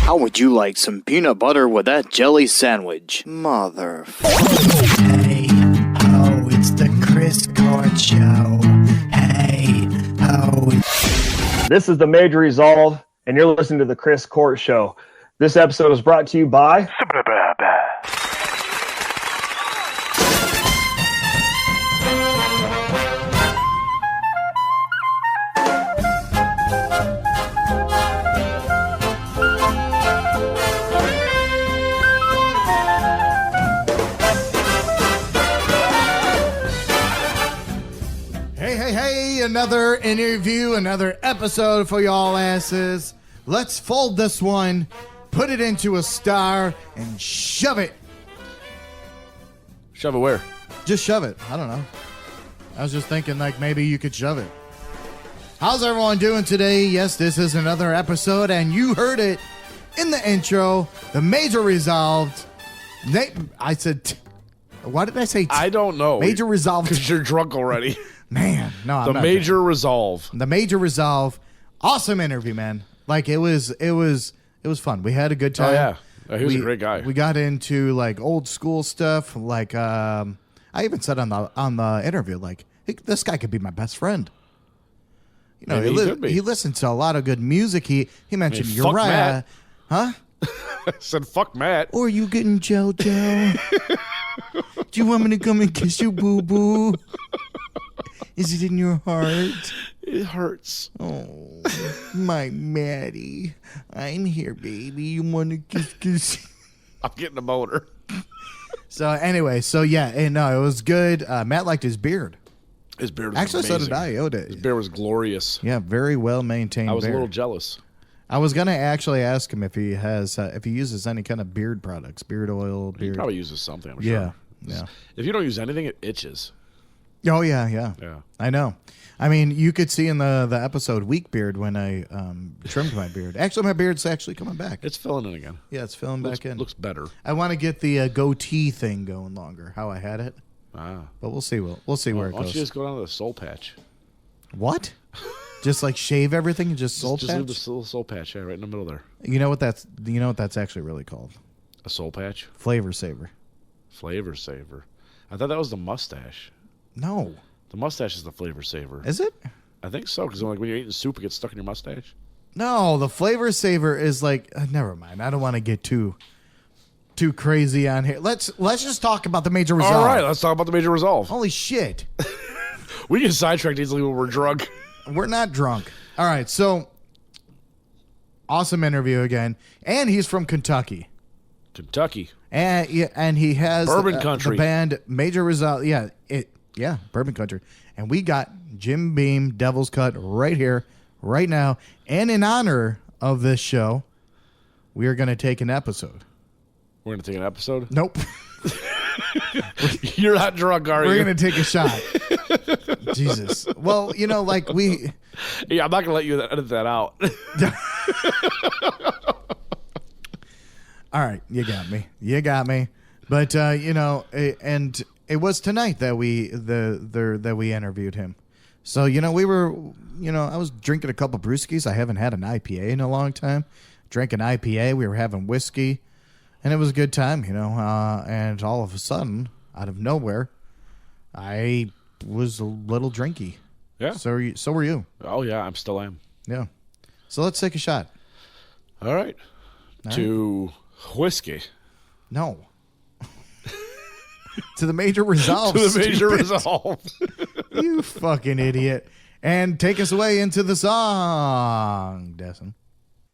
How would you like some peanut butter with that jelly sandwich? Mother. Hey, oh, it's the Chris Court Show. Hey, oh. This is the Major Resolve, and you're listening to the Chris Court Show. This episode is brought to you by... Another interview, another episode for y'all asses. Let's fold this one, put it into a star, and shove it. Shove it where? Just shove it. I don't know. I was just thinking like maybe you could shove it. How's everyone doing today? Yes, this is another episode, and you heard it in the intro. The Major Resolved. I said, why did I say? I don't know. Major Resolved. Because you're drunk already. Man, no, I'm the not Major Resolve. The Major Resolve. Awesome interview, man. Like it was fun. We had a good time. Oh yeah, he was a great guy. We got into like old school stuff. Like I even said on the interview, like this guy could be my best friend. You know, he listens to a lot of good music. He mentioned Uriah, huh? I said fuck Matt. Or you getting JoJo? Do you want me to come and kiss you, boo boo? Is it in your heart? It hurts. Oh, my Maddie. I'm here, baby. You want to kiss? I'm getting a boner. So anyway, it was good. Matt liked his beard. His beard was actually amazing. So did I. His beard was glorious. Yeah, very well maintained. I was beard. a little jealous. I was gonna actually ask him if he has if he uses any kind of beard products, beard oil, beard. He probably uses something. I'm sure. Yeah. If you don't use anything, it itches. Oh yeah. I know. I mean, you could see in the episode Weak Beard when I trimmed my beard. Actually, my beard's actually coming back. It's filling in again. Yeah, it's filling back in. Looks better. I want to get the goatee thing going longer. How I had it. But we'll see. We'll see where it goes. Why don't you just go down to the soul patch? What? Just like shave everything and just soul patch? Just leave the little soul patch right in the middle there. You know what that's actually really called? A soul patch? Flavor saver. Flavor saver. I thought that was the mustache. No. The mustache is the flavor saver. Is it? I think so, because like when you're eating soup, it gets stuck in your mustache. No, the flavor saver is like never mind. I don't want to get too crazy on here. Let's just talk about the Major Resolve. All right, let's talk about the Major Resolve. Holy shit. We get sidetracked easily when we're drunk. We're not drunk. All right, so awesome interview again, and he's from Kentucky. And he has Bourbon Country. The band Major Resolve. Yeah, Bourbon Country. And we got Jim Beam, Devil's Cut, right here, right now. And in honor of this show, we are going to take an episode. We're going to take an episode? Nope. You're not drunk, are you? We're going to take a shot. Jesus. Well, like we... Yeah, I'm not going to let you edit that out. All right, you got me. But and it was tonight that we interviewed him. So we were I was drinking a couple brewskis. I haven't had an IPA in a long time. Drank an IPA. We were having whiskey, and it was a good time. And all of a sudden, out of nowhere, I was a little drinky. Yeah. So were you? Oh yeah, still am. Yeah. So let's take a shot. All right. To whiskey. No. To the Major Resolve. To the Major Resolve. You fucking idiot. And take us away into the song, Dustin.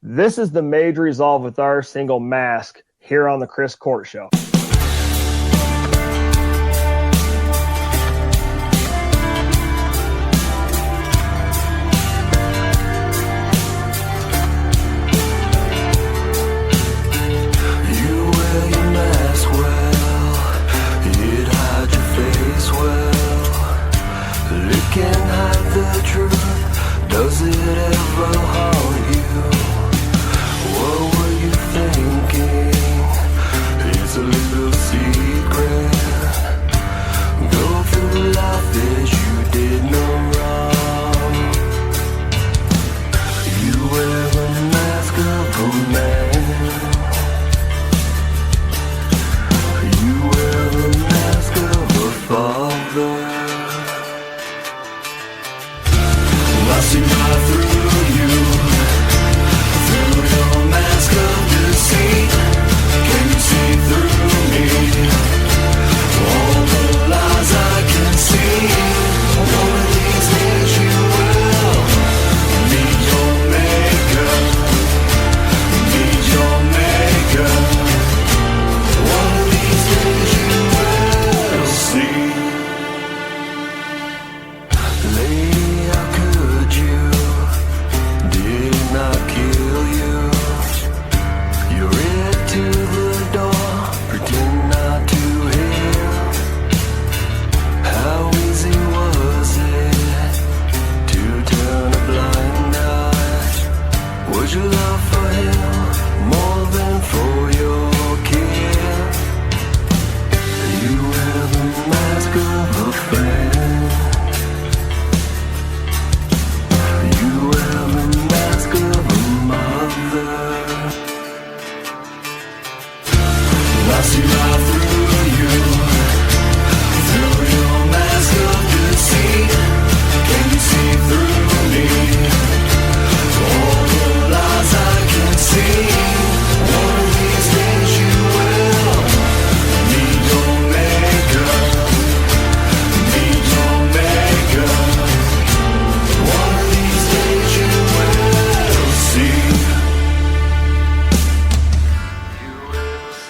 This is the Major Resolve with our single Mask here on the Chris Court Show. Does it ever haunt you? What were you thinking? It's a little secret. Go through life as you did no wrong. see right through you, through your mask of deceit. Can you see through me? All the lies I can see. One of these days you will meet your maker, meet your maker. One of these days you will see. Lady, how could you? Did it not kill you? You ran to the door, pretend not to hear. How easy was it to turn a blind eye? Was your love for him more than for your kid? You wear the mask of a friend. You wear the mask of a mother. I see right through you, through your mask of deceit. Can you see through me? All the lies I can see. One of these days you will meet your maker, meet your maker. One of these days you will see. You will see. You will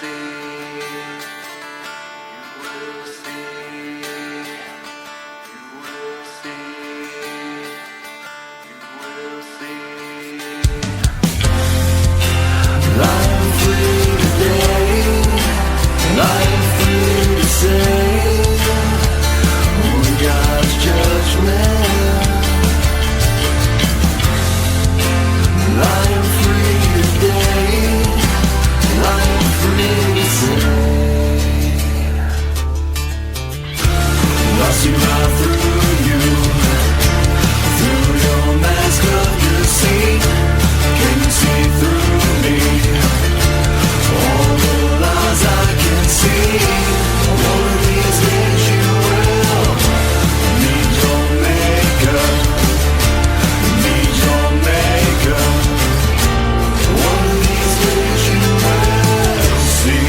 see. You will see. I am free today, and I am free to say, when God's judgment. I am free today, and I am free to say, I see right through you, through your mask of deceit. Can you see through me? All the lies I can see. One of these days you will meet your maker, meet your maker. One of these days you will see.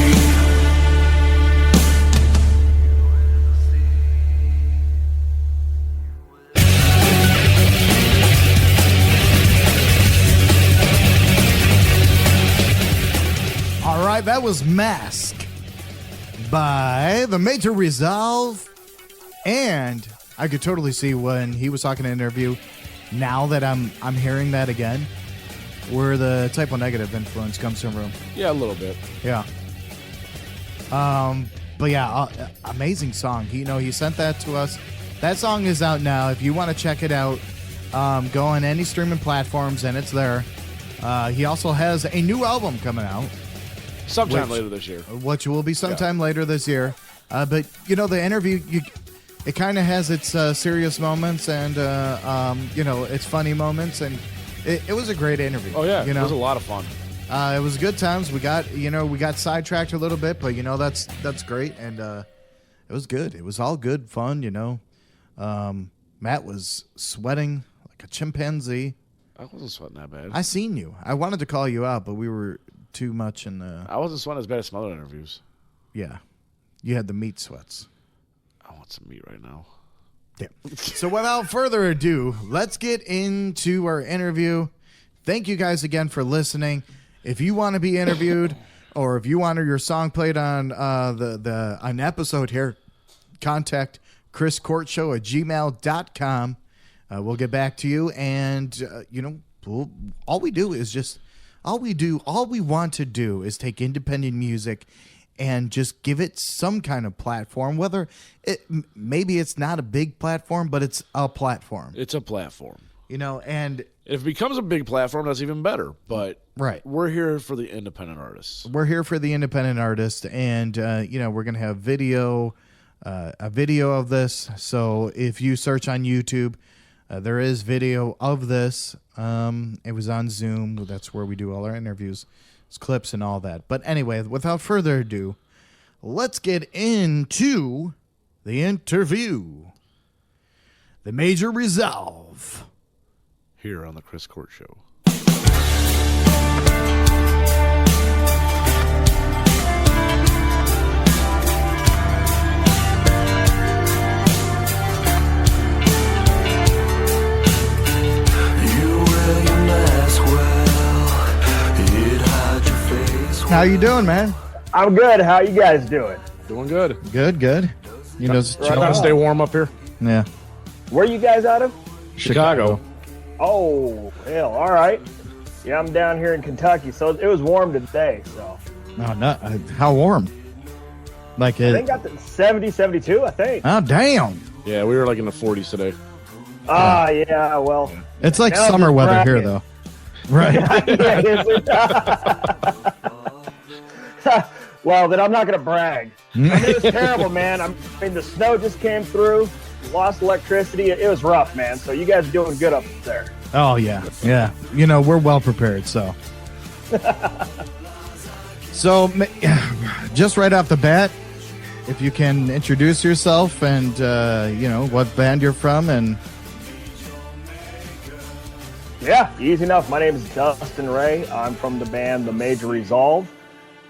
All right, that was Mask by The Major Resolve. And I could totally see when he was talking in an interview, now that I'm hearing that again, where the typo negative influence comes from. Yeah, a little bit. Yeah. But yeah, amazing song. He sent that to us. That song is out now. If you want to check it out, go on any streaming platforms and it's there. He also has a new album coming out, Sometime later this year. which will be sometime later this year. But the interview, it kind of has its serious moments and its funny moments, and it was a great interview. Oh yeah, it was a lot of fun. It was good times. We got sidetracked a little bit, but that's great, and it was good. It was all good fun. Matt was sweating like a chimpanzee. I wasn't sweating that bad. I seen you. I wanted to call you out, but we were too much in the. I wasn't sweating as bad as some other interviews. Yeah, you had the meat sweats. I want some meat right now. Yeah. So without further ado, let's get into our interview. Thank you guys again for listening. If you want to be interviewed, or if you want your song played on an episode here, contact chriscourtshow@gmail.com. We'll get back to you, and all we want to do is take independent music and just give it some kind of platform. Whether maybe it's not a big platform, but it's a platform. It's a platform. And if it becomes a big platform, that's even better. But right, we're here for the independent artists. We're here for the independent artist, and we're gonna have a video of this. So if you search on YouTube, there is video of this. It was on Zoom. That's where we do all our interviews, it's clips and all that. But anyway, without further ado, let's get into the interview. The Major Resolve here on the Chris Court Show. How you doing, man? I'm good. How you guys doing? Doing good. Good. You know, Trying to stay warm up here. yeah. Where you guys out of? Chicago. Oh, hell, all right. Yeah, I'm down here in Kentucky, so it was warm today. So Oh, no. How warm? Like I it. think got the 70, 72, I think. Oh, damn. Yeah, we were like in the 40s today. Yeah, well. It's like Now summer just weather here, bragging. though. Right. Yeah, is it? Well, then I'm not going to brag. I mean, it was terrible, man. I mean, the snow just came through, lost electricity. It was rough, man. So you guys are doing good up there. Oh, yeah. Yeah. You know, we're well prepared, so. So, just right off the bat, if you can introduce yourself and, you know, what band you're from and. Yeah, easy enough. My name is Dustin Ray. I'm from the band The Major Resolve.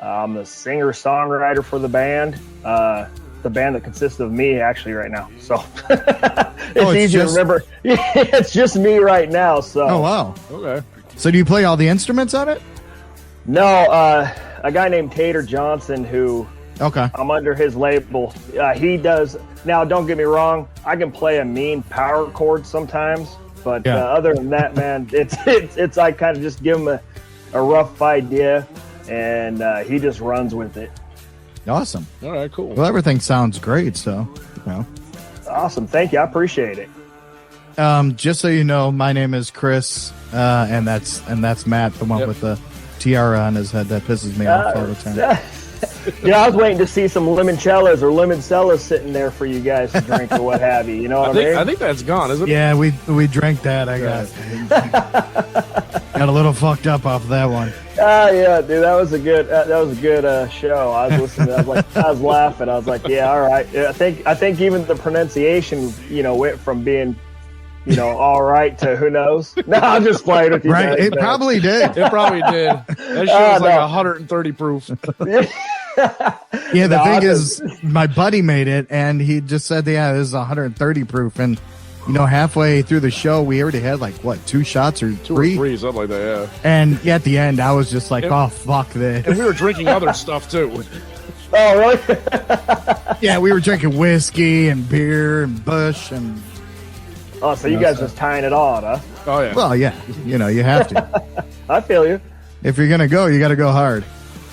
I'm the singer-songwriter for the band. The band that consists of me, actually, right now. So it's easy to remember. It's just me right now. So. Oh, wow. Okay. So, do you play all the instruments on it? No, a guy named Tater Johnson, who Okay. I'm under his label. He does. Now, don't get me wrong. I can play a mean power chord sometimes. But Yeah. other than that, man, it's I kind of just give him a rough idea, and he just runs with it. Awesome. All right, cool. Well, everything sounds great, so, you know. Awesome, thank you, I appreciate it. Just so you know, my name is Chris, and that's Matt, the one Yep. with the tiara on his head that pisses me off all the time. Yeah, I was waiting to see some limoncellos or limoncellos sitting there for you guys to drink or what have you. You know what I mean? I think that's gone, isn't it? Yeah, we drank that. I got a little fucked up off of that one. Yeah, dude, that was a good show. I was listening. I was laughing. I was like, yeah, all right. Yeah, I think even the pronunciation, you know, went from being, you know, all right to who knows. No, I'm just playing with you. Right? guys, It man. probably did. It probably did. That shit was like no. 130 proof. Yeah, the No, thing I is, my buddy made it, and he just said, yeah, this is 130 proof. And, you know, halfway through the show, we already had like, what, 2 shots or 3? 2 or 3, something like that, yeah. And at the end, I was just like, Yep. oh, fuck this. And we were drinking other stuff, too. Oh, really? Yeah, we were drinking whiskey and beer and Bush and, Oh, so you guys just tying it on, huh? Oh, yeah. well, yeah, you know, you have to. I feel you. If you're going to go, you got to go hard.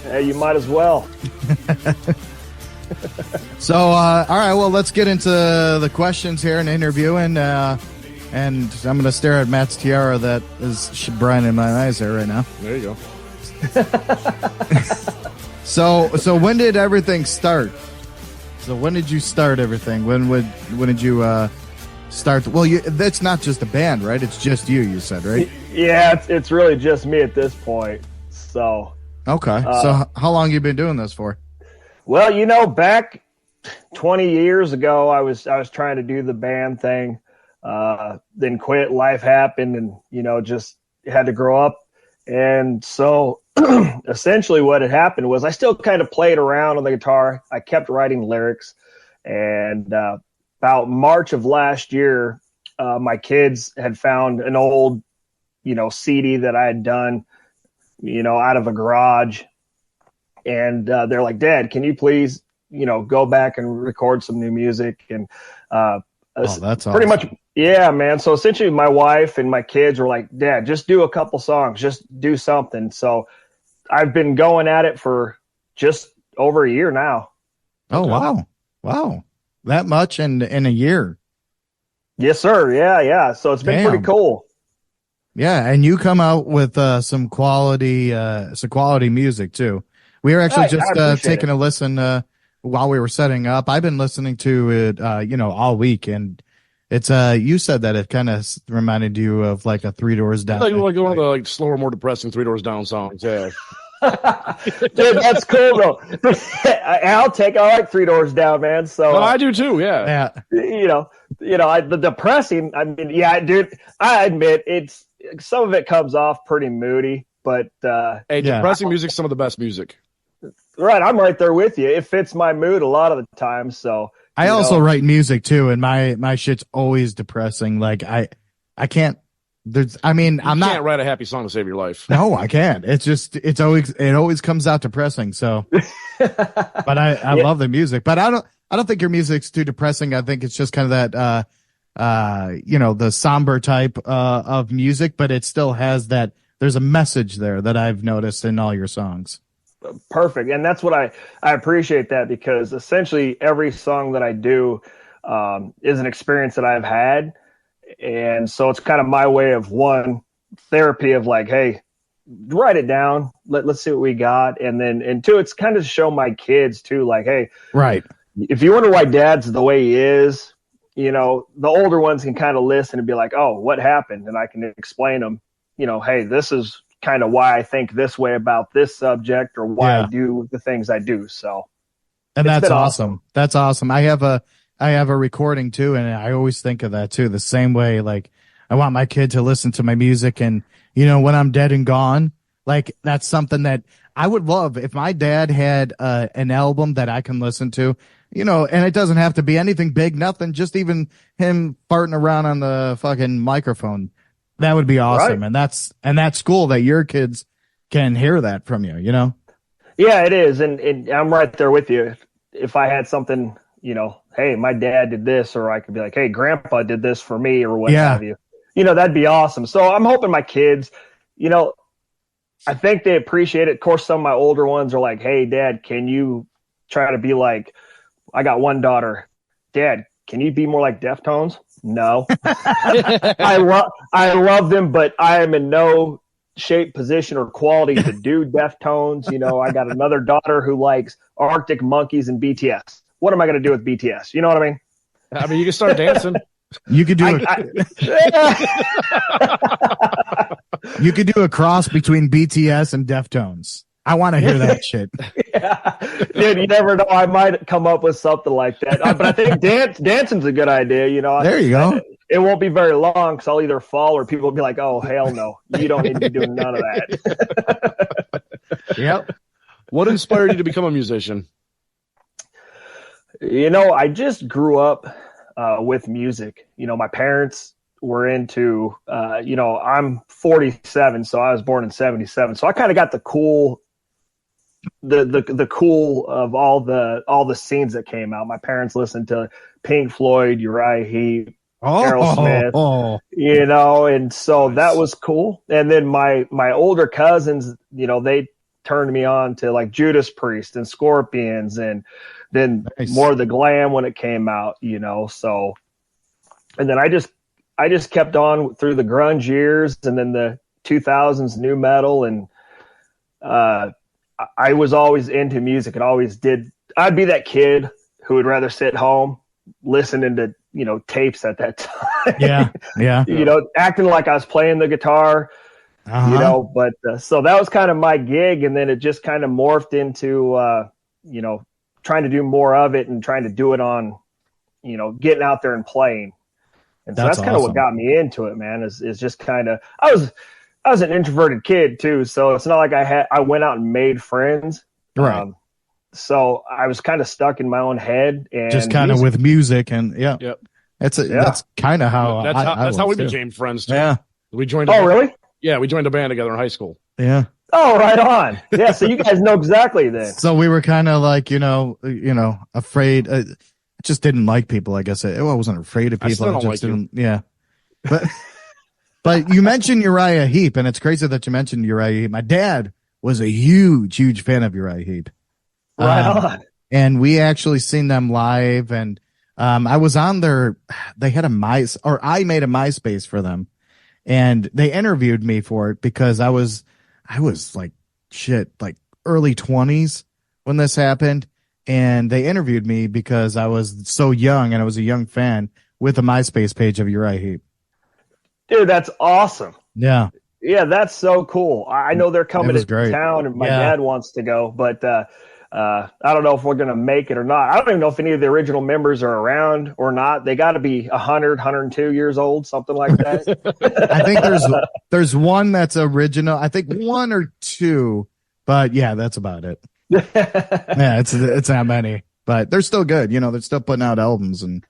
Hey, you might as well. So, all right, well, let's get into the questions here and interviewing. And I'm going to stare at Matt's tiara that is brining my eyes there right now. There you go. So when did everything start? So when did you start everything? When did you start? Well, that's not just a band, right? It's just you said, right? Yeah, it's really just me at this point. So, Okay. So how long you been doing this for? well, you know, back 20 years ago, I was trying to do the band thing, then quit. Life happened, and you know, just had to grow up. And so, essentially, what had happened was I still kind of played around on the guitar. I kept writing lyrics, and about March of last year, my kids had found an old, you know, CD that I had done, you know, out of a garage. And they're like, Dad, can you please, you know, go back and record some new music? And That's pretty awesome. much, yeah, man. So essentially my wife and my kids were like, Dad, just do a couple songs, just do something. So I've been going at it for just over a year now. Oh, wow. That much in a year. Yes, sir. Yeah. So it's been pretty Damn. cool. Yeah, and you come out with some quality music too. We were actually I just appreciate taking it. a listen while we were setting up. I've been listening to it, you know, all week, and it's you said that it kind of reminded you of like a Three Doors Down. Like one of the like slower, more depressing 3 Doors Down songs, yeah. Dude, that's cool though. I like Three Doors Down, man. So No, I do too. Yeah. Yeah. The depressing. I mean, yeah, dude. I admit it's some of it comes off pretty moody, but Hey, depressing music's some of the best music. right, I'm right there with you. It fits my mood a lot of the time. So I also write music too, and my shit's always depressing. Like I can't. I'm You not. can't write a happy song to save your life. No, I can't. It always comes out depressing. So, but I love the music. But I don't think your music's too depressing. I think it's just kind of that the somber type of music, but it still has that. There's a message there that I've noticed in all your songs. Perfect, and that's what I appreciate that, because essentially every song that I do is an experience that I've had, and so it's kind of my way of therapy of like, hey, write it down, let's see what we got, and two, it's kind of to show my kids too, like, hey, right, if you wonder why Dad's the way he is, the older ones can kind of listen and be like, oh, what happened, and I can explain them, hey, this is kind of why I think this way about this subject, or why I do the things I do. So, and that's awesome. That's awesome. I have a recording too, and I always think of that too. The same way, like I want my kid to listen to my music, and when I'm dead and gone, like that's something that I would love if my dad had an album that I can listen to. And it doesn't have to be anything big, nothing, just even him farting around on the fucking microphone. That would be awesome. Right. And that's cool that your kids can hear that from you, Yeah, it is. And I'm right there with you. If I had something, hey, my dad did this, or I could be like, hey, grandpa did this for me, or what have you, that'd be awesome. So I'm hoping my kids, I think they appreciate it. Of course, some of my older ones are like, hey, Dad, can you try to be like, I got one daughter, Dad, can you be more like Deftones? No. I love them, but I am in no shape, position, or quality to do Deftones. I got another daughter who likes Arctic Monkeys and BTS. What am I going to do with BTS? You know what I mean? I mean, you can start dancing. You could do you could do a cross between BTS and Deftones. I want to hear that shit. Yeah. Dude, you never know. I might come up with something like that. But I think dancing's a good idea. There you go. It won't be very long, because I'll either fall, or people will be like, oh, hell no. You don't need to be doing none of that. Yep. What inspired you to become a musician? I just grew up with music. My parents were into, I'm 47, so I was born in 77. So I kind of got the cool of all the scenes that came out. My parents listened to Pink Floyd, Uriah Heep, Aerosmith, and so that was cool. And then my older cousins, they turned me on to like Judas Priest and Scorpions, and then more of the glam when it came out, so, and then I just kept on through the grunge years, and then the 2000s new metal, and I was always into music and always did. I'd be that kid who would rather sit home listening to, tapes at that time. Yeah. Acting like I was playing the guitar, but so that was kind of my gig. And then it just kind of morphed into, trying to do more of it and trying to do it on, getting out there and playing. And so that's kind of what got me into it, man, is just kind of, I was an introverted kid too. So it's not like I went out and made friends. Right. So I was kind of stuck in my own head, and just kind of with music, and Yep. That's kind of how that's how we too. became friends too. Yeah. We joined. Really? Yeah, we joined a band together in high school. Yeah. Oh, right on. Yeah. So you guys know exactly then. So we were kind of like, afraid. I just didn't like people. I guess I wasn't afraid of people. I still don't just like you. Yeah. But you mentioned Uriah Heep, and it's crazy that you mentioned Uriah Heep. My dad was a huge fan of Uriah Heep. Right on. And we actually seen them live, and I was on they had I made a MySpace for them, and they interviewed me for it because I was like early 20s when this happened, and they interviewed me because I was so young and I was a young fan with a MySpace page of Uriah Heep. Dude, that's awesome. Yeah. Yeah, that's so cool. I know they're coming was to great. town, and my Yeah. dad wants to go, but I don't know if we're going to make it or not. I don't even know if any of the original members are around or not. They got to be 100, 102 years old, something like that. I think there's one that's original. I think one or two, but yeah, that's about it. Yeah, it's not many, but they're still good. You know, they're still putting out albums and.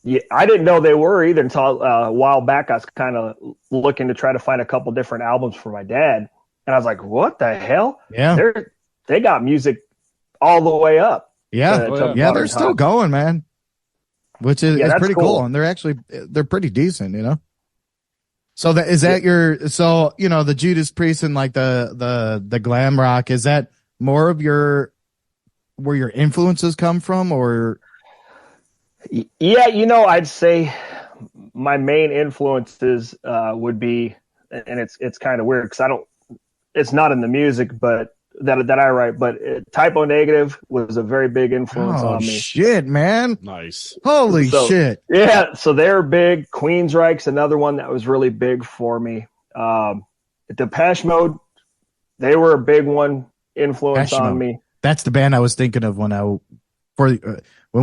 Yeah, I didn't know they were either until a while back. I was kind of looking to try to find a couple different albums for my dad, and I was like, "What the hell? Yeah, they got music all the way up." Yeah, yeah, they're still going, man. Which is pretty cool, and they're pretty decent, you know. So is that the Judas Priest and like the glam rock, is that more of where your influences come from, or? Yeah, I'd say my main influences would be, and it's kind of weird because it's not in the music, but that I write, but Typo Negative was a very big influence on me. Shit, man. Nice. Holy shit. Yeah, so they're big. Queensryche's another one that was really big for me. Depeche Mode, they were a big one influence on me. That's the band I was thinking of when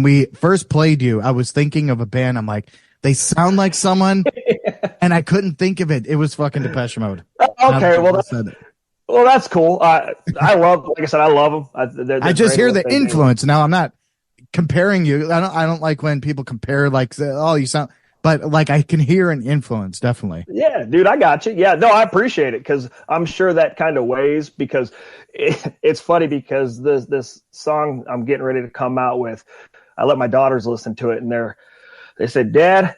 we first played you. I was thinking of a band. I'm like, they sound like someone, and I couldn't think of it. It was fucking Depeche Mode. Okay, well, that's cool. I love, like I said, I love them. I just hear the influence. Now, I'm not comparing you. I don't like when people compare, like, oh, you sound, but like I can hear an influence, definitely. Yeah, dude, I got you. Yeah, no, I appreciate it because I'm sure that kind of weighs, because it's funny because this song I'm getting ready to come out with, I let my daughters listen to it, and they said, "Dad,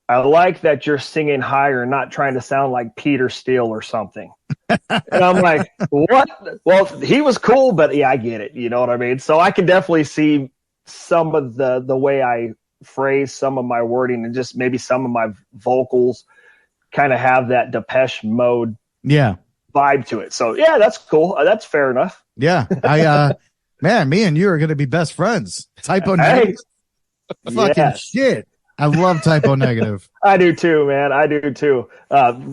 I like that you're singing higher and not trying to sound like Peter Steele or something." And I'm like, what? Well, he was cool, but yeah, I get it. You know what I mean? So I can definitely see some of the way I phrase some of my wording, and just maybe some of my vocals kind of have that Depeche Mode vibe to it. So yeah, that's cool. That's fair enough. Yeah. Man, me and you are going to be best friends. Typo Negative. Fucking shit. I love Typo Negative. I do too, man. I do too.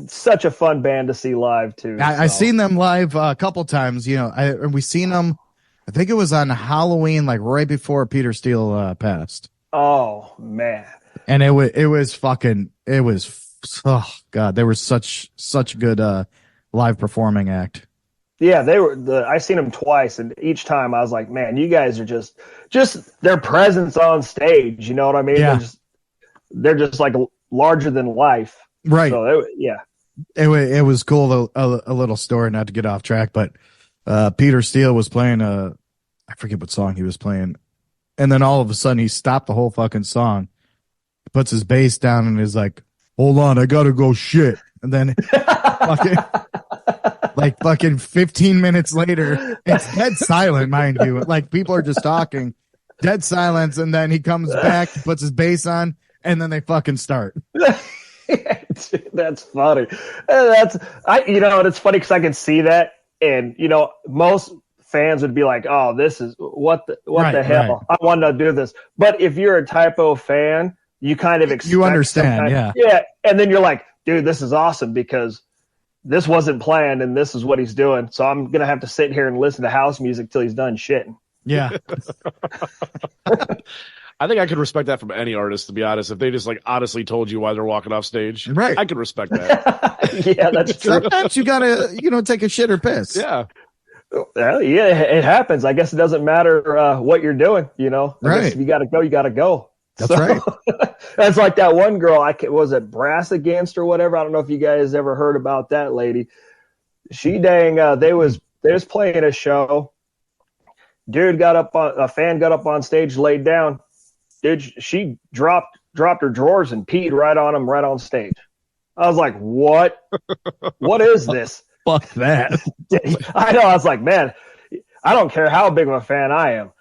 Such a fun band to see live too. I've seen them live a couple times. You know, we seen them. I think it was on Halloween, like right before Peter Steele passed. Oh man! And it was oh god, they were such good live performing act. Yeah, they were. I seen them twice, and each time I was like, man, you guys are just their presence on stage. You know what I mean? Yeah. They're just like larger than life. Right. So it was cool. A little story, not to get off track, but Peter Steele was playing I forget what song he was playing, and then all of a sudden he stopped the whole fucking song, puts his bass down, and is like, "Hold on, I gotta go shit," and then fucking 15 minutes later, it's dead silent, mind you. Like people are just talking, dead silence, and then he comes back, puts his bass on, and then they fucking start. That's funny. It's funny because I can see that, and most fans would be like, "Oh, this is what the hell? I want to do this." But if you're a Typo fan, you kind of expect, you understand, yeah, and then you're like, "Dude, this is awesome because this wasn't planned, and this is what he's doing. So I'm gonna have to sit here and listen to house music till he's done shitting." Yeah. I think I could respect that from any artist, to be honest. If they just like honestly told you why they're walking off stage, right? I could respect that. Yeah, that's true. Sometimes you gotta, take a shit or piss. Yeah. Yeah, it happens. I guess it doesn't matter what you're doing. Right? If you gotta go, you gotta go. That's right. That's like that one girl. Was it Brass Against or whatever? I don't know if you guys ever heard about that lady. She they was playing a show. Dude a fan got up on stage, laid down. Dude, she dropped her drawers and peed right on him, right on stage. I was like, what? What is this? Fuck that. I know. I was like, man, I don't care how big of a fan I am.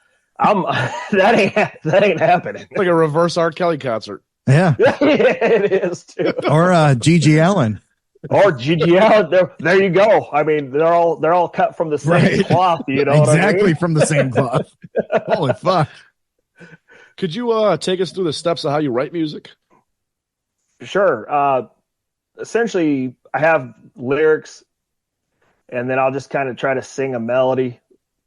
That ain't happening. Like a reverse R. Kelly concert. Yeah. It is too. Or Gigi Allen. Or Gigi Allen. There you go. I mean, they're all cut from the same cloth. You know exactly what I mean? From the same cloth. Holy fuck. Could you take us through the steps of how you write music? Sure. essentially I have lyrics, and then I'll just kind of try to sing a melody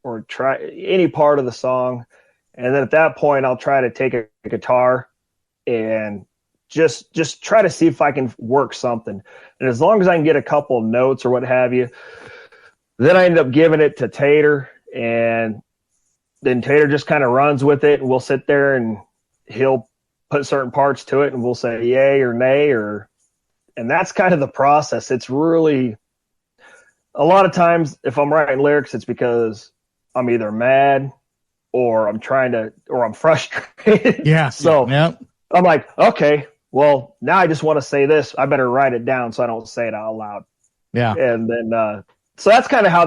or try any part of the song. And then at that point, I'll try to take a guitar and just try to see if I can work something. And as long as I can get a couple notes or what have you, then I end up giving it to Tater, and then Tater just kind of runs with it, and we'll sit there and he'll put certain parts to it, and we'll say yay or nay, and that's kind of the process. It's really, a lot of times if I'm writing lyrics, it's because I'm either mad or I'm frustrated. Yeah. So yeah. I'm like, okay, well, now I just want to say this. I better write it down so I don't say it out loud. Yeah. And then, so that's kind of how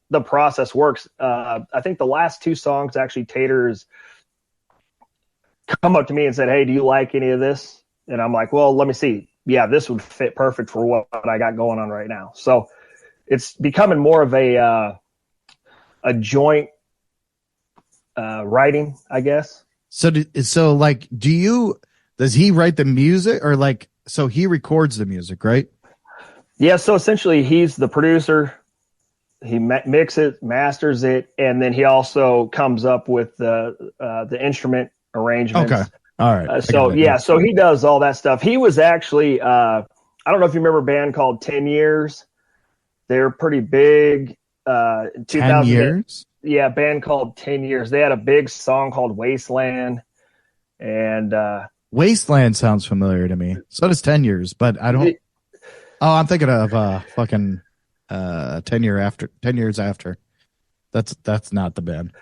the process works. I think the last two songs, actually, Tater's come up to me and said, hey, do you like any of this? And I'm like, well, let me see. Yeah, this would fit perfect for what I got going on right now. So it's becoming more of a joint writing, I guess. So does he write the music, or like, so he records the music, right? Yeah. So essentially he's the producer. He mixes it, masters it, and then he also comes up with the instrument arrangements. Okay. All right. So he does all that stuff. He was actually, I don't know if you remember a band called 10 Years. They're pretty big. 10 years? Yeah, a band called 10 Years. They had a big song called Wasteland. And Wasteland sounds familiar to me. So does 10 Years, but I don't. I'm thinking of fucking 10 years after. That's not the band.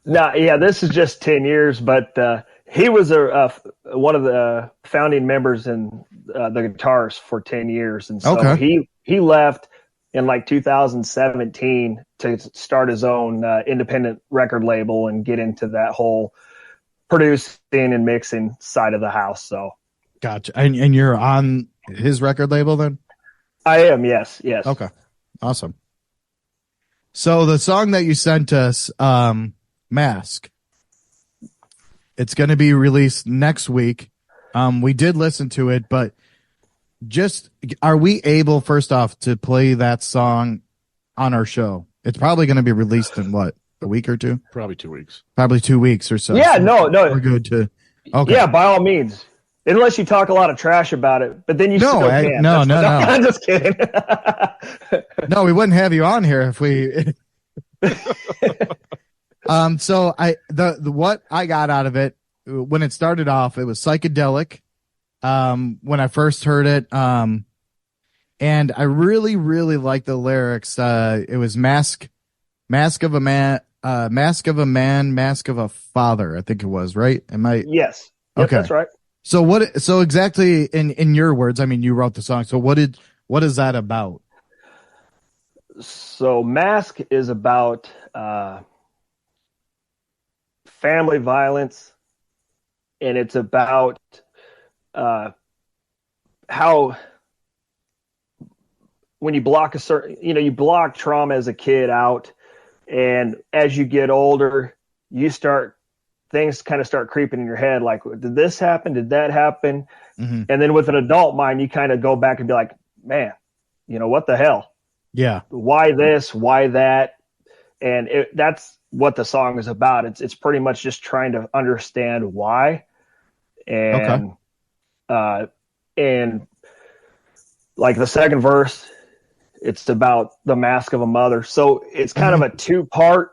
No, yeah, this is just 10 Years, but he was one of the founding members and the guitarist for 10 years. And so he left in like 2017 to start his own independent record label and get into that whole producing and mixing side of the house. So gotcha. And you're on his record label then? I am, yes. Okay. Awesome. So the song that you sent us, Mask, it's going to be released next week. We did listen to it, but just, are we able, first off, to play that song on our show? It's probably going to be released in what, a week or two? Probably 2 weeks. Probably 2 weeks or so. Yeah, no. We're good to. Okay. Yeah, by all means. Unless you talk a lot of trash about it, but then you still can. No. I'm just kidding. No, we wouldn't have you on here if we. So what I got out of it when it started off, it was psychedelic. When I first heard it, and I really, really liked the lyrics. It was mask of a man, mask of a man, mask of a father. I think it was, right. Am I? Yes. Yep, okay. That's right. So exactly in your words, I mean, you wrote the song. So what is that about? So Mask is about family violence, and it's about how when you block you block trauma as a kid out, and as you get older, things kind of start creeping in your head. Like, did this happen? Did that happen? Mm-hmm. And then with an adult mind, you kind of go back and be like, man, what the hell? Yeah. Why this? Why that? And that's what the song is about. It's pretty much just trying to understand why. And, and like the second verse, it's about the mask of a mother. So it's kind of a 2-part.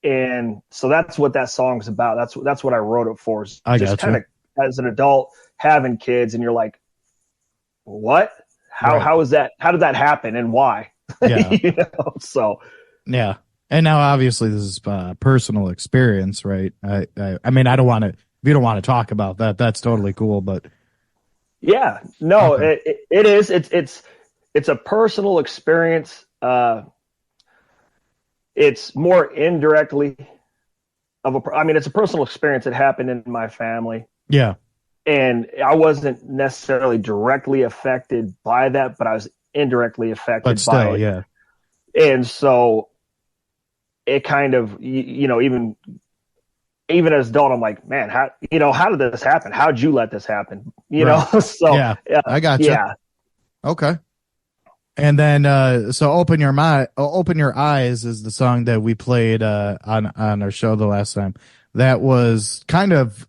And so that's what that song's about. That's what I wrote it for. Just kind of as an adult having kids, and you're like, what? How is that? How did that happen, and why? Yeah. So yeah. And now obviously this is personal experience, right? I mean, I don't want to. If you don't want to talk about that, that's totally cool. But yeah, no, it is. It's a personal experience. It's more indirectly it's a personal experience that happened in my family. Yeah. And I wasn't necessarily directly affected by that, but I was indirectly affected by it. Yeah. And so it kind of, even as adult, I'm like, man, how did this happen? How'd you let this happen? So yeah, I got you. Yeah. Okay. And then, so open your eyes is the song that we played on our show the last time. That was kind of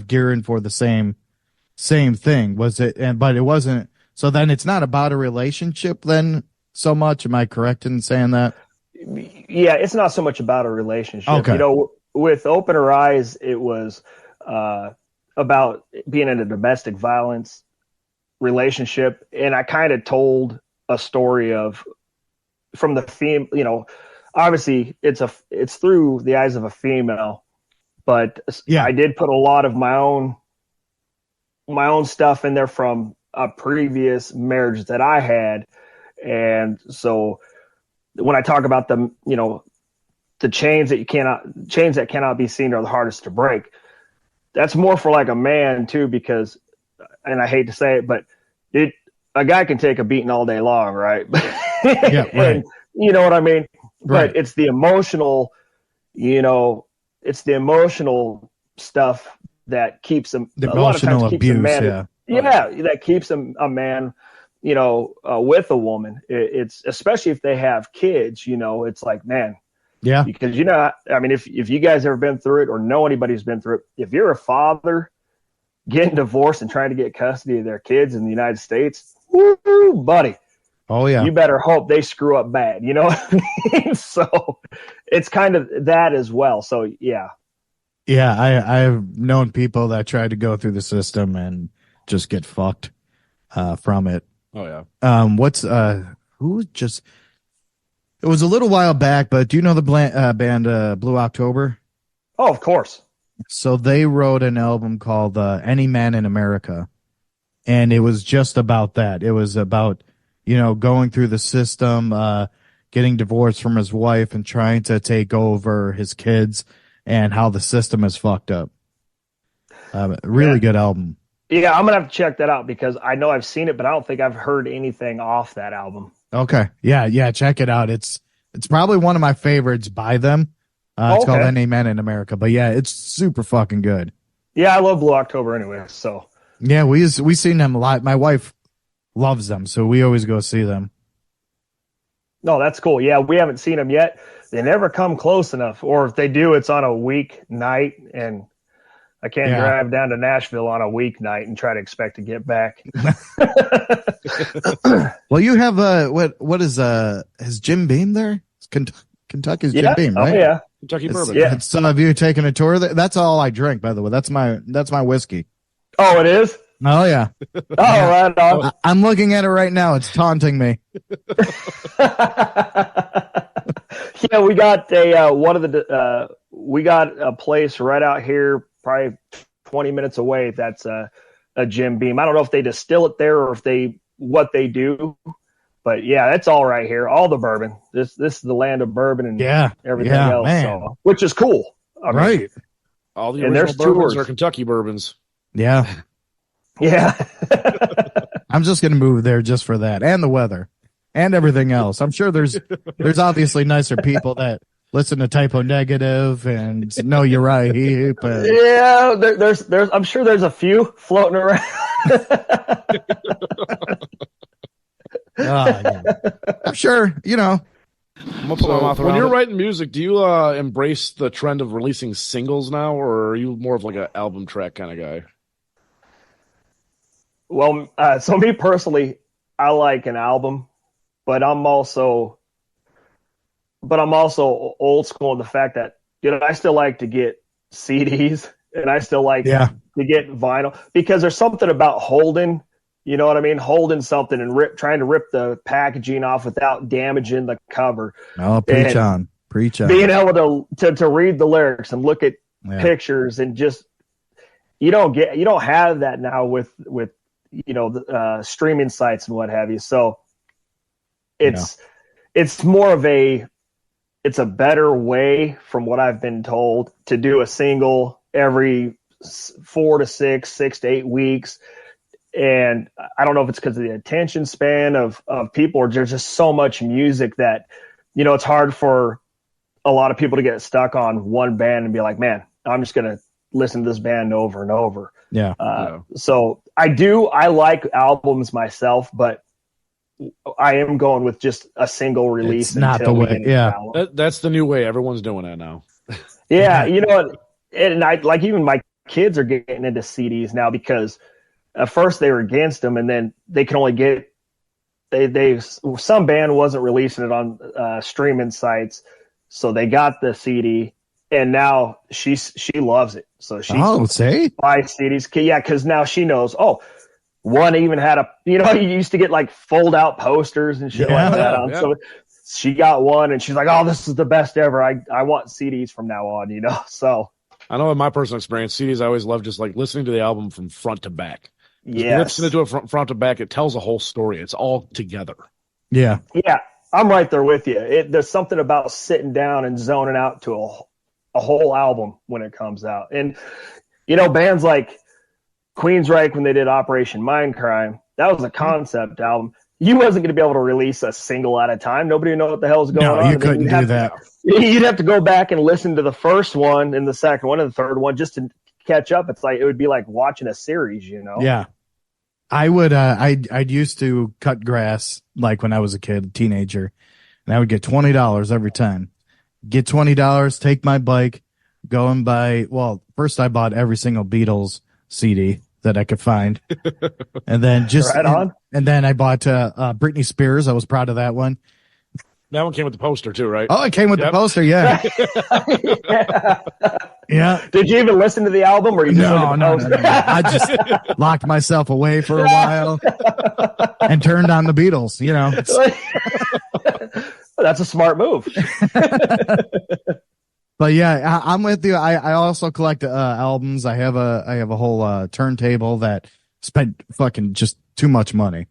gearing for the same thing, was it? But it wasn't. So then it's not about a relationship then so much. Am I correct in saying that? Yeah, it's not so much about a relationship. Okay. With Open Her Eyes, it was about being in a domestic violence relationship, and I kind of told a story from the theme. Obviously it's through the eyes of a female, but Yeah. I did put a lot of my own stuff in there from a previous marriage that I had, and so when I talk about the chains that cannot be seen are the hardest to break. That's more for like a man too, because, and I hate to say it, but a guy can take a beating all day long, right? Yeah, right. And you know what I mean? Right. But it's the emotional, stuff that keeps them. The a lot of times emotional keeps a abuse, man, that keeps a man, with a woman. It's especially if they have kids. It's like, man. Yeah. Because if you guys ever been through it or know anybody who's been through it, if you're a father getting divorced and trying to get custody of their kids in the United States, woo, buddy. Oh yeah. You better hope they screw up bad. You know what I mean? So it's kind of that as well. So yeah. Yeah, I've known people that try to go through the system and just get fucked from it. Oh yeah. It was a little while back, but do you know the band Blue October? Oh, of course. So they wrote an album called Any Man in America, and it was just about that. It was about, going through the system, getting divorced from his wife and trying to take over his kids and how the system is fucked up. Really good album. Yeah, I'm going to have to check that out because I know I've seen it, but I don't think I've heard anything off that album. Okay. Yeah, check it out. It's probably one of my favorites by them. It's called Any Man in America. But yeah, it's super fucking good. Yeah, I love Blue October anyway, so. Yeah, we seen them a lot. My wife loves them, so we always go see them. No, that's cool. Yeah, we haven't seen them yet. They never come close enough. Or if they do, it's on a weeknight, and I can't drive down to Nashville on a weeknight and try to expect to get back. Well, you have what is Jim Beam there? Kentucky's Jim Beam, right? Oh yeah, Kentucky bourbon. Yeah. Some of you taking a tour there. That's all I drink, by the way. That's my whiskey. Oh, it is? Oh yeah. Oh, right on. I'm looking at it right now. It's taunting me. Yeah, we got we got a place right out here, probably 20 minutes away. That's a Jim Beam. I don't know if they distill it there or if what they do, but yeah, that's all right here. All the bourbon. This is the land of bourbon and everything else. So, which is cool. Right. All the original bourbons are Kentucky bourbons. Yeah. Yeah. I'm just gonna move there just for that and the weather and everything else. I'm sure there's obviously nicer people that listen to Typo Negative and know you're right. But yeah, there's I'm sure there's a few floating around. Yeah. I'm sure, I'm gonna put my mouth around when you're writing music, do you embrace the trend of releasing singles now, or are you more of like an album track kind of guy? Well, so me personally, I like an album, but I'm also old school in the fact that I still like to get CDs and I still like to get vinyl because there's something about holding, you know what I mean, holding something and trying to rip the packaging off without damaging the cover. Oh, preach on. Being able to read the lyrics and look at pictures and just you don't have that now with the streaming sites and what have you. So it's more of it's a better way, from what I've been told, to do a single every 4 to 6 to 8 weeks. And I don't know if it's because of the attention span of people, or there's just so much music that, it's hard for a lot of people to get stuck on one band and be like, man, I'm just going to listen to this band over and over. Yeah. So I like albums myself, but I am going with just a single release. It's not the until we way. get into Yeah. album. That's the new way. Everyone's doing that now. Yeah, and I like even my kids are getting into CDs now because at first they were against them, and then they can only get they some band wasn't releasing it on streaming sites, so they got the CD, and now she loves it. So she say buys CDs. Yeah, because now she knows. Oh, one even had you used to get like fold out posters and shit like that on. Yeah. So she got one, and she's like, "Oh, this is the best ever. I want CDs from now on." So I know in my personal experience, CDs I always love just like listening to the album from front to back. yes, Listening to it front to back, it tells a whole story. It's all together. yeah. yeah, I'm right there with you. There's something about sitting down and zoning out to a whole album when it comes out, and bands like Queensryche when they did Operation Mindcrime, that was a concept album. You wasn't going to be able to release a single at a time. Nobody would know what the hell's going on. No, you couldn't do that. You'd have to go back and listen to the first one and the second one and the third one just to catch up. It would be like watching a series, Yeah. I would I'd used to cut grass like when I was a kid, teenager, and I would get $20 every time. Get $20, take my bike, go and buy, first I bought every single Beatles CD that I could find. And then and then I bought Britney Spears. I was proud of that one. That one came with the poster too, right? Oh, it came with the poster, yeah. Yeah. Did you even listen to the album, or you just No. poster? I just locked myself away for a while and turned on the Beatles, That's a smart move. But yeah, I'm with you. I also collect albums. I have a whole turntable that spent fucking just too much money.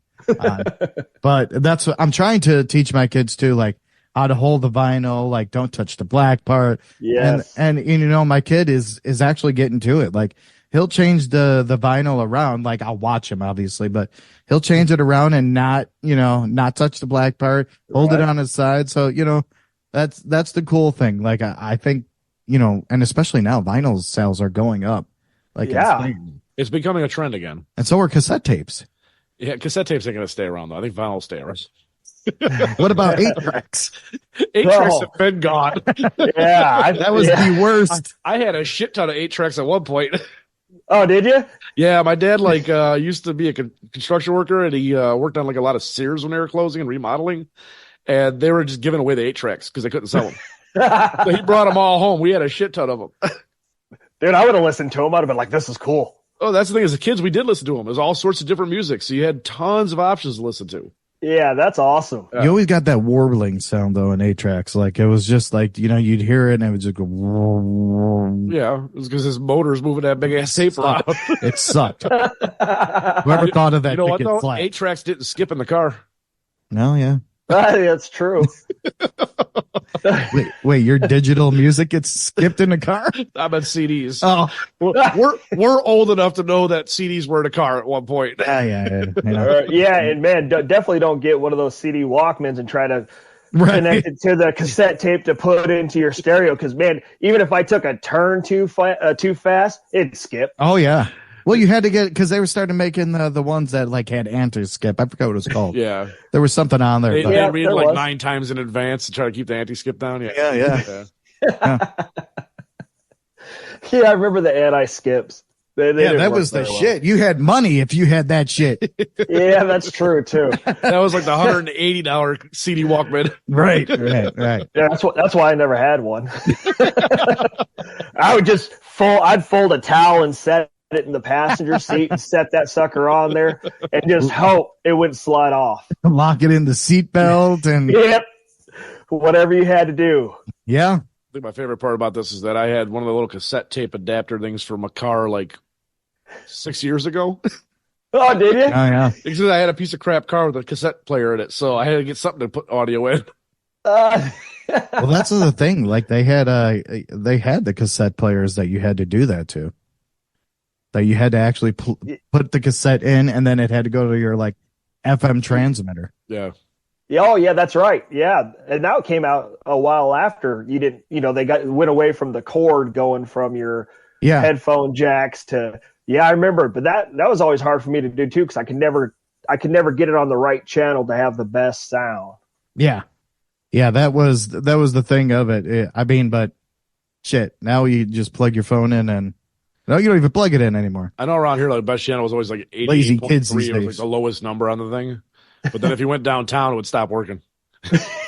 But that's what I'm trying to teach my kids too, like how to hold the vinyl, like don't touch the black part. Yes. And my kid is actually getting to it. Like he'll change the vinyl around. Like I'll watch him obviously, but he'll change it around and not touch the black part, hold it on his side. So, that's the cool thing. Like I think, and especially now vinyl sales are going up. Like It's becoming a trend again. and so are cassette tapes. Yeah, cassette tapes ain't going to stay around, though. I think vinyl will stay around. What about 8-tracks? 8-tracks have been gone. Yeah. That was the worst. I had a shit ton of 8-tracks at one point. Oh, did you? Yeah, my dad used to be a construction worker, and he worked on like a lot of Sears when they were closing and remodeling, and they were just giving away the 8-tracks because they couldn't sell them. So he brought them all home. We had a shit ton of them. Dude, I would have listened to them. I'd have been like, this is cool. Oh, that's the thing. As kids, we did listen to them. There's all sorts of different music, so you had tons of options to listen to. Yeah, that's awesome. You always got that warbling sound though in 8-tracks. Like it was just like, you'd hear it and it would just go. Yeah, it was because his motor's moving that big ass tape around. It sucked. Whoever thought of that? You know what picket though? flag. 8-tracks didn't skip in the car. No, yeah. That's true. Wait, your digital music gets skipped in the car? I meant CDs. Oh, We're old enough to know that CDs were in a car at one point. yeah. Yeah, and man, definitely don't get one of those CD Walkmans and try to connect it to the cassette tape to put into your stereo. Because man, even if I took a turn too fast, it'd skip. Oh yeah. Well, you had to get because they were starting making the ones that like had anti-skip. I forgot what it was called. Yeah, there was something on there. They Yeah, read there like was. 9 times in advance to try to keep the anti-skip down. Yeah. Yeah, I remember the anti-skips. They didn't that work was the very well. shit. You had money if you had that shit. Yeah, that's true too. That was like the $180 CD Walkman. Right. Yeah, that's why I never had one. I would just I'd fold a towel and set it in the passenger seat and set that sucker on there and just hope it wouldn't slide off. Lock it in the seatbelt and Yep. Whatever you had to do. yeah. I think my favorite part about this is that I had one of the little cassette tape adapter things from a car like 6 years ago. Oh, did you? Oh yeah. Because I had a piece of crap car with a cassette player in it, so I had to get something to put audio in. Well, that's the thing. Like they had the cassette players that you had to do that to. That you had to actually put the cassette in, and then it had to go to your like FM transmitter. Yeah. Oh, yeah, that's right. Yeah, and that came out a while after you didn't. They went away from the cord going from your headphone jacks to. Yeah, I remember, but that was always hard for me to do too because I could never could never get it on the right channel to have the best sound. Yeah. Yeah, that was the thing of it. I mean, but shit, now you just plug your phone in and no, you don't even plug it in anymore. I know around here, like, the best channel was always like Lazy kids these 88.3. It was like days. the lowest number on the thing. But then if you went downtown, it would stop working.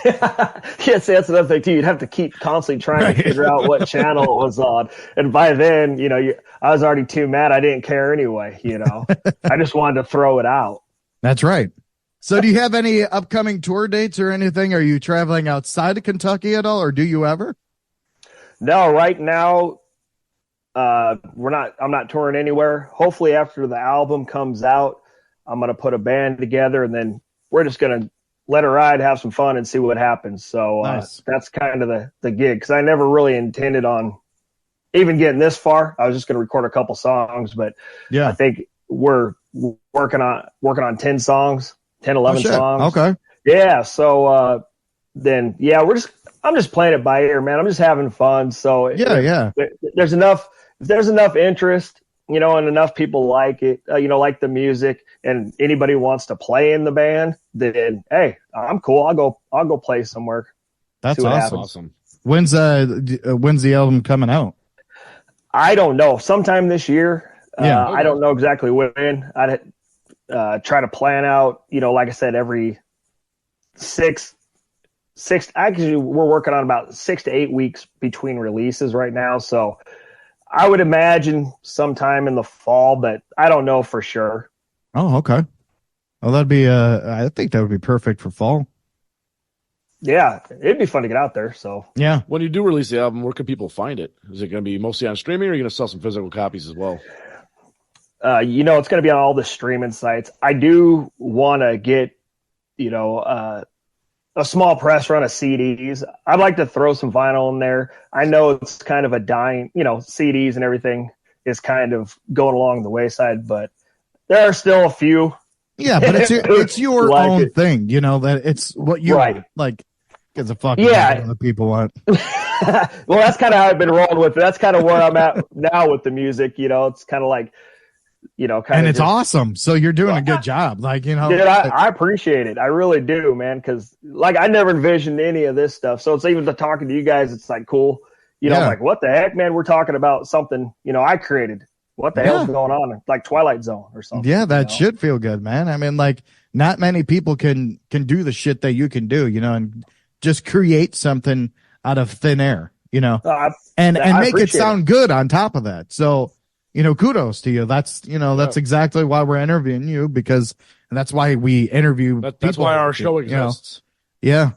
Yeah, see, that's another thing too. You'd have to keep constantly trying to figure out what channel it was on, and by then, I was already too mad. I didn't care anyway. I just wanted to throw it out. That's right. So do you have any upcoming tour dates or anything? Are you traveling outside of Kentucky at all, or do you ever? No, right now, I'm not touring anywhere. Hopefully after the album comes out, I'm going to put a band together, and then we're just going to let it ride, have some fun, and see what happens. So Nice. That's kind of the gig, because I never really intended on even getting this far. I was just going to record a couple songs, but I think we're working on 10 songs, 10, 11 songs. Okay. Yeah. So I'm just playing it by ear, man. I'm just having fun. So Yeah. there's enough interest, and enough people like it, like the music, and anybody wants to play in the band, then hey, I'm cool. I'll go play somewhere. That's See what awesome. happens. When's the album coming out? I don't know. Sometime this year. Yeah. I don't know exactly when. I'd try to plan out, like I said, every six. Actually, we're working on about 6 to 8 weeks between releases right now. So I would imagine sometime in the fall, but I don't know for sure. Oh, okay. Well, that'd be I think that would be perfect for fall. Yeah, it'd be fun to get out there. So Yeah. When you do release the album, where can people find it? Is it going to be mostly on streaming, or are you going to sell some physical copies as well? it's going to be on all the streaming sites. I do want to get, a small press run of CDs. I'd like to throw some vinyl in there. I know it's kind of a dying, CDs and everything is kind of going along the wayside, but there are still a few. Yeah, but it's your Like own it. thing, that it's what you Right. want. Like, gives a fuck Yeah. what the people want. Well, that's kind of how I've been rolling with it. That's kind of where I'm at now with the music. It's kind of like, And it's awesome. So you're doing a good job. Like, Dude, I appreciate it. I really do, man. Because I never envisioned any of this stuff. So it's even talking to you guys. It's like cool. Yeah. Like what the heck, man? We're talking about something I created. What the hell's going on? Like Twilight Zone or something. Yeah, that should feel good, man. I mean, like, not many people can do the shit that you can do, and just create something out of thin air, and I make it appreciate sound good on top of that. So, kudos to you. That's, that's exactly why we're interviewing you, because that's why we interview That's people, why our show exists. Yeah.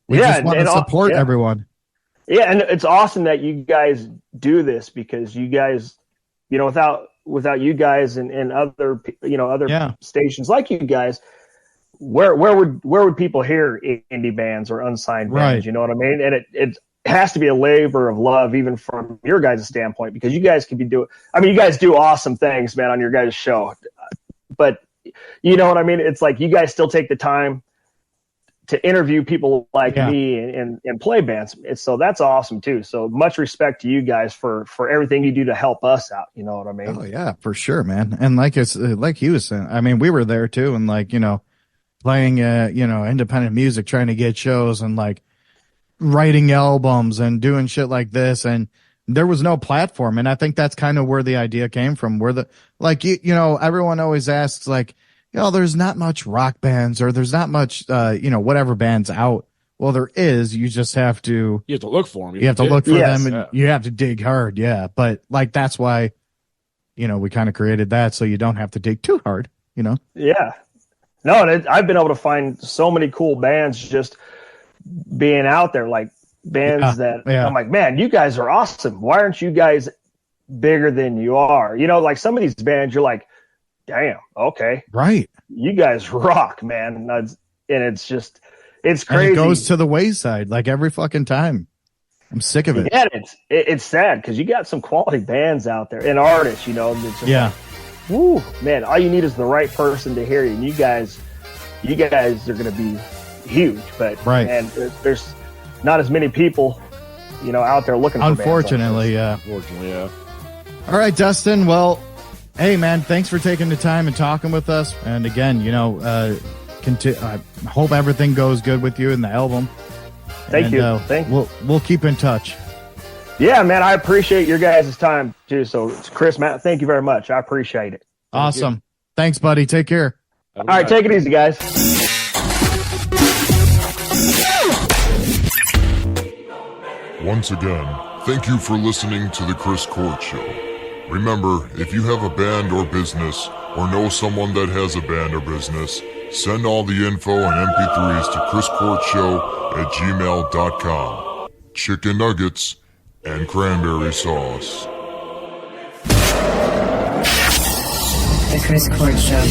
We just want to support everyone. Yeah, and it's awesome that you guys do this, because you guys, without you guys and other other stations like you guys, where would people hear indie bands or unsigned bands? Right. You know what I mean? And it has to be a labor of love, even from your guys' standpoint, because you guys can be doing. I mean, you guys do awesome things, man, on your guys' show. But you know what I mean? It's like you guys still take the time to interview people like me and play bands. So that's awesome too. So much respect to you guys for everything you do to help us out. You know what I mean? Oh yeah, for sure, man. And like he was saying, I mean, we were there too, and playing independent music, trying to get shows, and like writing albums and doing shit like this, and there was no platform. And I think that's kind of where the idea came from. Where everyone always asks, like, there's not much rock bands, or there's not much, whatever bands out. Well, there is. You just have to. You have to look for them. You have to look for them, and you have to dig hard. Yeah, but like that's why, we kind of created that, so you don't have to dig too hard. Yeah. No, and I've been able to find so many cool bands just being out there, like bands that I'm like, man, you guys are awesome. Why aren't you guys bigger than you are? Like some of these bands, you're like, damn, okay, right, you guys rock, man. And it's just, it's crazy. And it goes to the wayside like every fucking time. I'm sick of it. Yeah, it's sad, because you got some quality bands out there and artists, it's just like, woo, man, all you need is the right person to hear you, and you guys are going to be huge. But man, there's not as many people out there looking for bands like this. Unfortunately, yeah. Unfortunately, yeah. All right, Dustin, well, Hey, man, thanks for taking the time and talking with us. And again, you know, I hope everything goes good with you in the album. Thank you. Thank you. We'll keep in touch. Yeah, man, I appreciate your guys' time too. So, Chris, Matt, thank you very much. I appreciate it. Awesome. Thanks, buddy. Take care. All right, take it easy, guys. Once again, thank you for listening to The Chris Court Show. Remember, if you have a band or business, or know someone that has a band or business, send all the info and MP3s to chriscourtshow@gmail.com. Chicken nuggets and cranberry sauce. The Chris Court Show.